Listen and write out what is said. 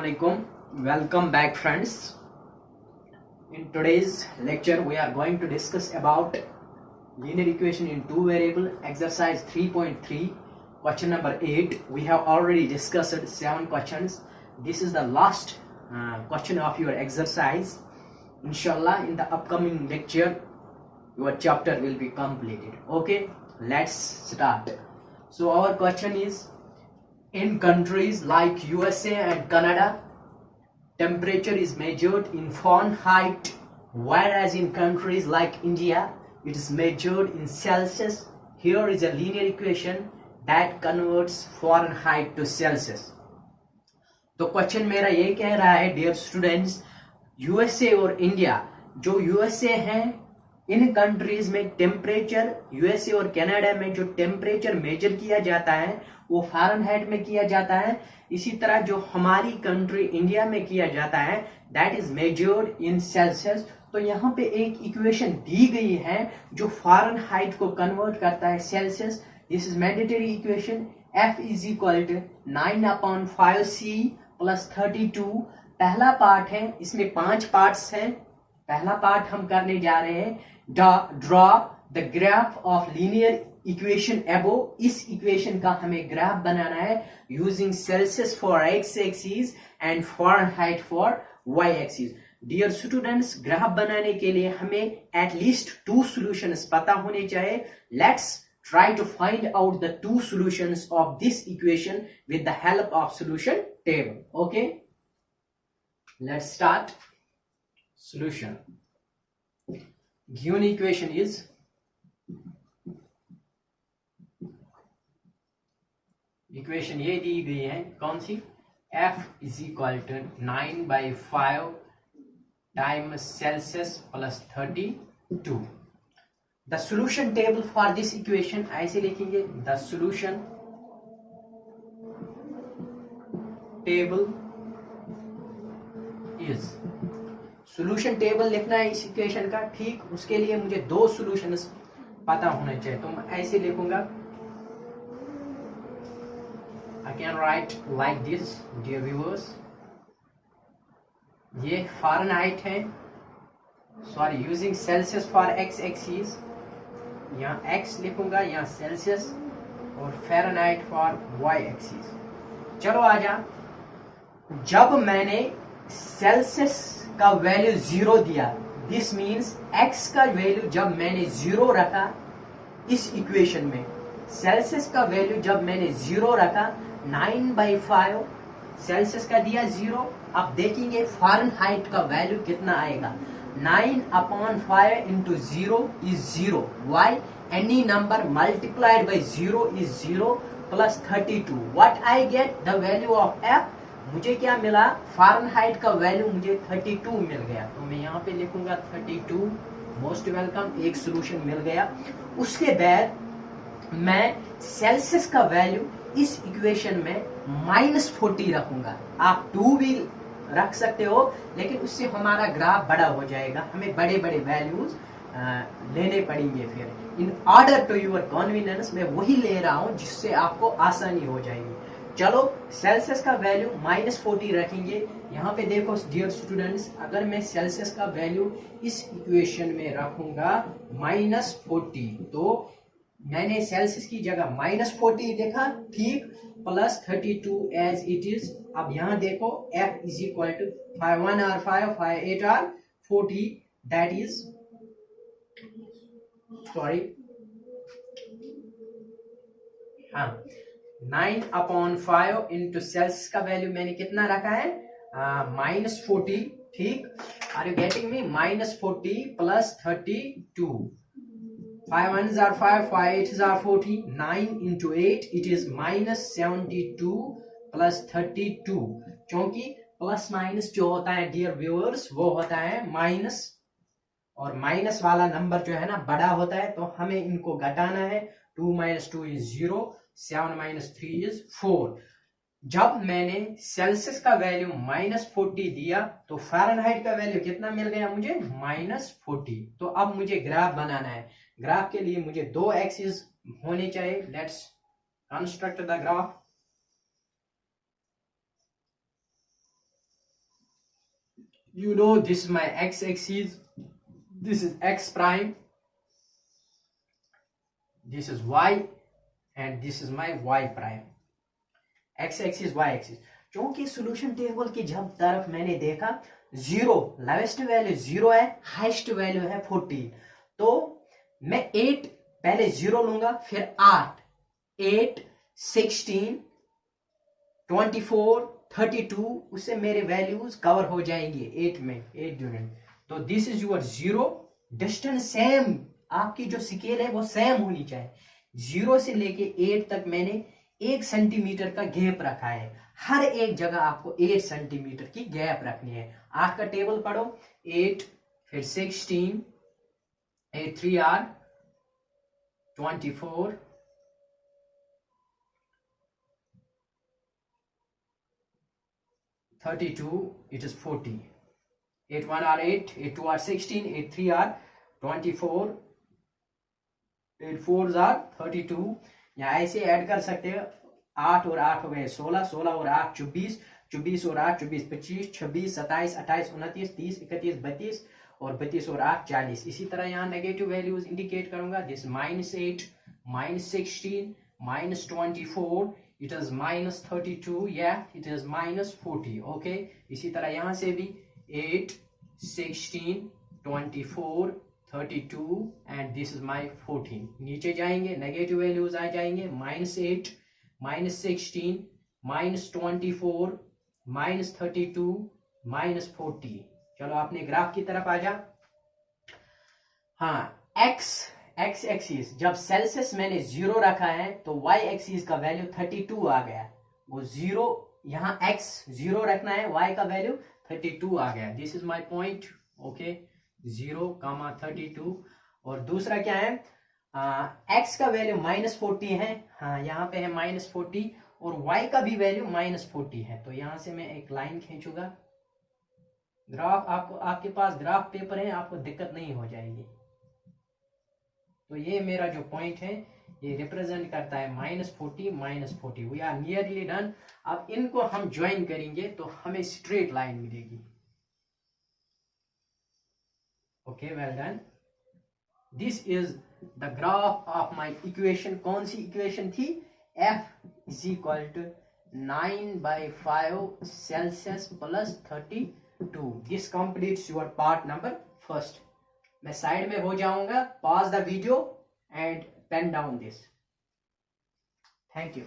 Assalamualaikum. Welcome back, friends. In today's lecture we are going to discuss about linear equation in two variable, exercise 3.3, question number 8. We have already discussed 7 questions. This is the last question of your exercise. Inshallah, in the upcoming lecture your chapter will be completed. Okay, let's start. So our question is, in countries like USA and Canada, temperature is measured in Fahrenheit, whereas in countries like India, it is measured in Celsius. Here is a linear equation that converts Fahrenheit to Celsius. तो question मेरा ये कह रहा है, dear students, USA और India, जो USA हैं, इन countries में टेम्परेचर, यूएसए और कनाडा में जो टेम्परेचर मेजर किया जाता है वो फ़ारेनहाइट में किया जाता है. इसी तरह जो हमारी कंट्री इंडिया में किया जाता है that is measured in Celsius. तो यहाँ पे एक इक्वेशन दी गई है जो फ़ारेनहाइट को कन्वर्ट करता है Celsius. This is mandatory equation. F is equal to 9/5C plus 32. पहला पार्ट है, इसमें 5 पार्ट्स हैं. पहला पार्ट हम करने जा रहे हैं, draw the graph of linear equation above. इस इक्वेशन का हमें ग्राफ बनाना है using Celsius for x axis and Fahrenheit for y axis. Dear students, graph बनाने के लिए हमें एटलीस्ट 2 सॉल्यूशंस पता होने चाहिए. Let's try to find out the 2 solutions of this equation with the help of solution table. Okay, let's start. Solution. Given equation is equation ये दी गई है, कौन सी? F is equal to 9/5 times Celsius plus 32. The solution table for this equation ऐसे लिखेंगे, the solution table is. solution table लिखना है इस equation का. ठीक, उसके लिए मुझे 2 सॉल्यूशंस पता होने चाहिए. तो मैं ऐसे लिखूंगा, I can write like this, dear viewers. ये फ़ारेनहाइट है, sorry, using Celsius for x axis. यहाँ x लिखूंगा, यहाँ सेल्सियस, और फ़ारेनहाइट फॉर वाई एक्सिस. चलो आजा. जब मैंने सेल्सियस का वैल्यू 0 दिया, दिस मीन्स x का वैल्यू जब मैंने 0 रखा इस इक्वेशन में, सेल्सियस का वैल्यू जब मैंने 0 रखा, 9/5 सेल्सियस का दिया 0. अब देखेंगे फ़ारेनहाइट का वैल्यू कितना आएगा. 9/5 into 0 is 0. Why? Any number multiplied by 0 is 0 plus 32. What I get? The value of F. मुझे क्या मिला? फ़ारेनहाइट का वैल्यू मुझे 32 मिल गया. तो मैं यहाँ पे लिखूंगा 32. मोस्ट वेलकम, एक सोल्यूशन मिल गया. उसके बाद मैं सेल्सियस का वैल्यू इस इक्वेशन में -40 रखूंगा. आप 2 भी रख सकते हो, लेकिन उससे हमारा ग्राफ बड़ा हो जाएगा, हमें बड़े बड़े वैल्यूज लेने पड़ेंगे. फिर in order to your convenience मैं वही ले रहा हूं जिससे आपको आसानी हो जाएगी. चलो, सेल्सियस का वैल्यू -40 रखेंगे. यहाँ पे देखो डियर स्टूडेंट्स, अगर मैं सेल्सियस का वैल्यू इस इक्वेशन में रखूंगा -40, तो मैंने सेल्सियस की जगह -40 देखा, ठीक, प्लस 32 एज इट इज. अब यहाँ देखो F इज इक्वल टू 5 और 5 5 8 और 40, दैट इज, सॉरी, हाँ, 9/5 इंटू सेल्सियस का वैल्यू मैंने कितना रखा है, -40. ठीक, are you getting me? -40 plus 32. 5 1s are 5, 5 8s are 40, 9 into 8 it is -72 plus 32. क्योंकि प्लस माइनस जो होता है डियर व्यूअर्स वो होता है माइनस, और माइनस वाला नंबर जो है ना बड़ा होता है, तो हमें इनको घटाना है. 2 - 2 is 0, 7 - 3 is 4. जब मैंने सेल्सियस का वैल्यू -40 दिया तो फ़ारेनहाइट का वैल्यू कितना मिल गया मुझे? -40. तो अब मुझे ग्राफ बनाना है. ग्राफ के लिए मुझे 2 एक्सिस होने चाहिए. Let's construct the graph. you know this is my x-axis, this is x prime, this is y, and this is my y prime. x axis y axis. क्योंकि सोल्यूशन टेबल की जब तरफ मैंने देखा जीरो, लोवेस्ट वैल्यू जीरो है, highest value है 14, तो मैं 8 पहले जीरो लूंगा, फिर 8, 8, 16, 24, 32, उससे मेरे वैल्यूज कवर हो जाएंगे 8 में, 8 यूनिट. तो this is your zero. Distance same, आपकी जो स्केल है वो सेम होनी चाहिए. 0 से लेके 8 तक मैंने 1 सेंटीमीटर का गैप रखा है. हर एक जगह आपको 8 सेंटीमीटर की गैप रखनी है. 8 का टेबल पढ़ो, 8, फिर 16, 8 3 are 24, 32, it is 40, 8 1 are 8, 8 2 are 16, 8 3 are 24, 8 4 are 32. यहाँ ऐसे ऐड कर सकते हो. 8 और 8 हो गए 16, 16 और 8 24, 24 और 8 24, 25, 26, 27, 28, 29, 30, 31, 32 और 32 और 8 40. इसी तरह यहाँ नेगेटिव वैल्यूज इंडिकेट करूंगा. दिस -8, -16, -24, इट इज -32, या इट इज -40. ओके, इसी तरह यहाँ से भी 8, 16, 24, 32 एंड दिस इज माई 14. नीचे जाएंगे नेगेटिव वैल्यूज आ जाएंगे, -8, -16, -24, -32, -40. चलो अपने ग्राफ की तरफ आ जा. हाँ, x एक्सिस जब सेल्सियस मैंने 0 रखा है तो y एक्सिस का वैल्यू 32 आ गया. वो 0, यहाँ x 0 रखना है, y का वैल्यू 32 आ गया. This is my point. Okay, 0, 32. और दूसरा क्या है, x का वैल्यू -40 है. हाँ, यहाँ पे है -40, और y का भी वैल्यू -40 है. तो यहां से मैं एक लाइन खींचूंगा. ग्राफ आपके पास ग्राफ पेपर है, आपको दिक्कत नहीं हो जाएगी. तो ये मेरा जो पॉइंट है ये रिप्रेजेंट करता है -40, -40. We are nearly done. अब इनको हम ज्वाइन करेंगे तो हमें स्ट्रेट लाइन मिलेगी. Okay, well done. This is the graph of my equation. कौन सी इक्वेशन थी? F is equal to 9/5 Celsius plus 32. This completes your part number first. मैं साइड में हो जाऊंगा. Pause the video and pen down this. Thank you.